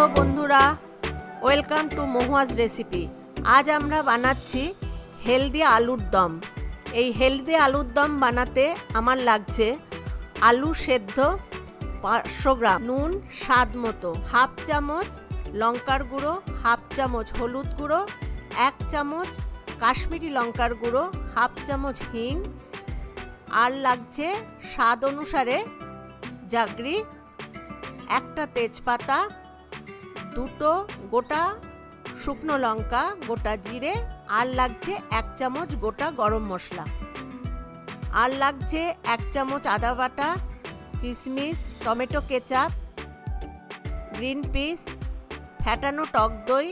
Hello বন্ধুরা, welcome to মহুয়াজ recipe. আজ আমরা বানাচ্ছি হেলদি আলুর দম। এই হেলদি আলুর দম বানাতে আমার লাগছে আলু সেদ্ধ 500 গ্রাম, নুন স্বাদ মতো, হাফ চামচ লঙ্কার গুঁড়ো, হাফ চামচ হলুদ গুঁড়ো, 1 চামচ কাশ্মীরি লঙ্কার গুঁড়ো, হাফ চামচ হিং, আর লাগছে স্বাদ অনুসারে জাগরি, একটা তেজপাতা, 2 গোটা শুকনো লঙ্কা, গোটা জিরে, আর লাগছে 1 চামচ গোটা গরম মশলা, আর লাগছে 1 চামচ আদা বাটা, কিশমিশ, টমেটো কেচাপ, গ্রিন পিস, ফ্যাটানো টক দই,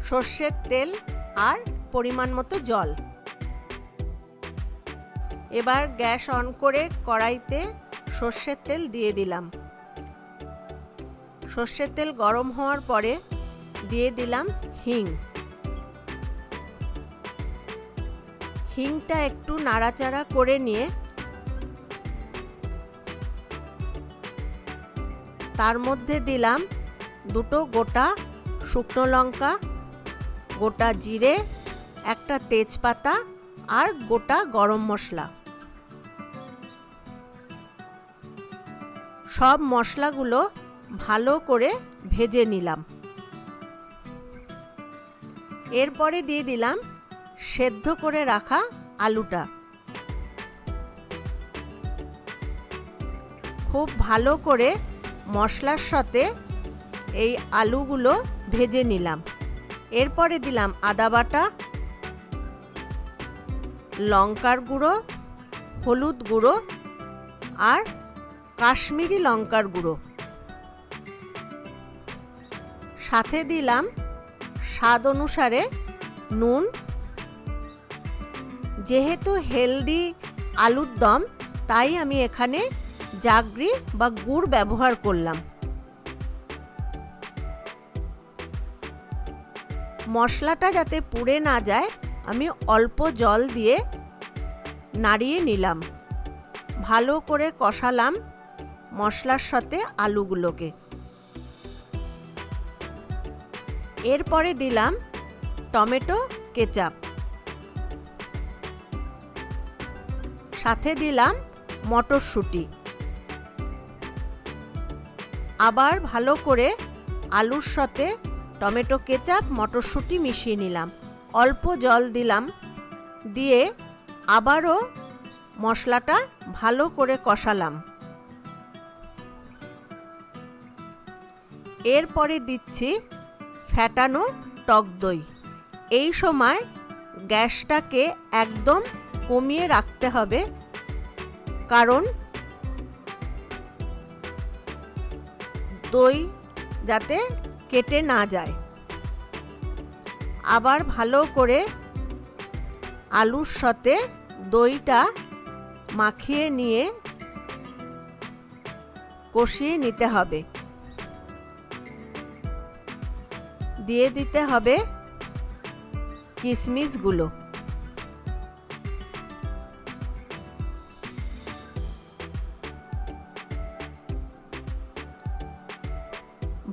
সর্ষের তেল আর পরিমাণ মতো জল। এবার গ্যাস অন করে কড়াইতে সর্ষের তেল দিয়ে দিলাম। সর্ষের তেল গরম হওয়ার পরে দিয়ে দিলাম হিং। হিংটা একটু নাড়াচাড়া করে নিয়ে তার মধ্যে দিলাম 2 গোটা শুকনো লঙ্কা, গোটা জিরে, একটা তেজপাতা আর গোটা গরম মশলা। সব মশলাগুলো ভালো করে ভেজে নিলাম। এরপরে দিয়ে দিলাম সেদ্ধ করে রাখা আলুটা। খুব ভালো করে মশলার সাথে এই আলুগুলো ভেজে নিলাম। এরপরে দিলাম আদা বাটা, লঙ্কার গুঁড়ো, হলুদ গুঁড়ো আর কাশ্মীরি লঙ্কার গুঁড়ো। সাথে দিলাম স্বাদ অনুসারে নুন। যেহেতু হেলদি আলুর দম, তাই আমি এখানে জাগরি বা গুড় ব্যবহার করলাম। মশলাটা যাতে পুড়ে না যায়, আমি অল্প জল দিয়ে নাড়িয়ে নিলাম। ভালো করে কষালাম মশলার সাথে আলুগুলোকে। এরপরে দিলাম টমেটো কেচাপ, সাথে দিলাম মটরশুঁটি। আবার ভালো করে আলুর সাথে টমেটো কেচাপ মটরশুঁটি মিশিয়ে নিলাম। অল্প জল দিলাম, দিয়ে আবারও মশলাটা ভালো করে কষালাম। এরপরে দিচ্ছি ফ্যাটানো টক দই। এই সময় গ্যাসটাকে একদম কমিয়ে রাখতে হবে, কারণ দই যাতে কেটে না যায়। আবার ভালো করে আলুর সাথে দইটা মাখিয়ে নিয়ে কষিয়ে নিতে হবে। দিয়ে দিতে হবে কিশমিশগুলো।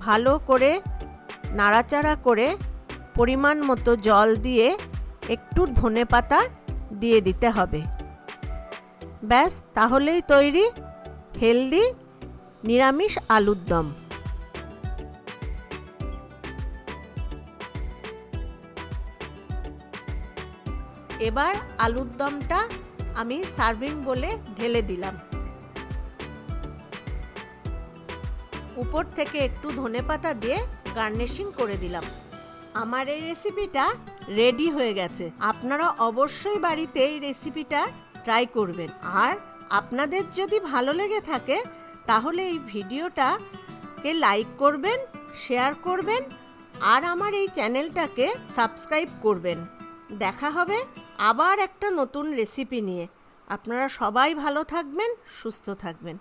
ভালো করে নাড়াচাড়া করে পরিমাণ মতো জল দিয়ে একটু ধনেপাতা দিয়ে দিতে হবে। ব্যাস, তাহলেই তৈরি হেলদি নিরামিষ আলুর দম। এবার আলুর দমটা আমি সার্ভিং বলে ঢেলে দিলাম। উপর থেকে একটু ধনেপাতা দিয়ে গার্নিশিং করে দিলাম। আমার এই রেসিপিটা রেডি হয়ে গেছে। আপনারা অবশ্যই বাড়িতে এই রেসিপিটা ট্রাই করবেন। আর আপনাদের যদি ভালো লেগে থাকে, তাহলে এই ভিডিওটাকে লাইক করবেন, শেয়ার করবেন আর আমার এই চ্যানেলটাকে সাবস্ক্রাইব করবেন। দেখা হবে আবার একটা নতুন রেসিপি নিয়ে। আপনারা সবাই ভালো থাকবেন, সুস্থ থাকবেন।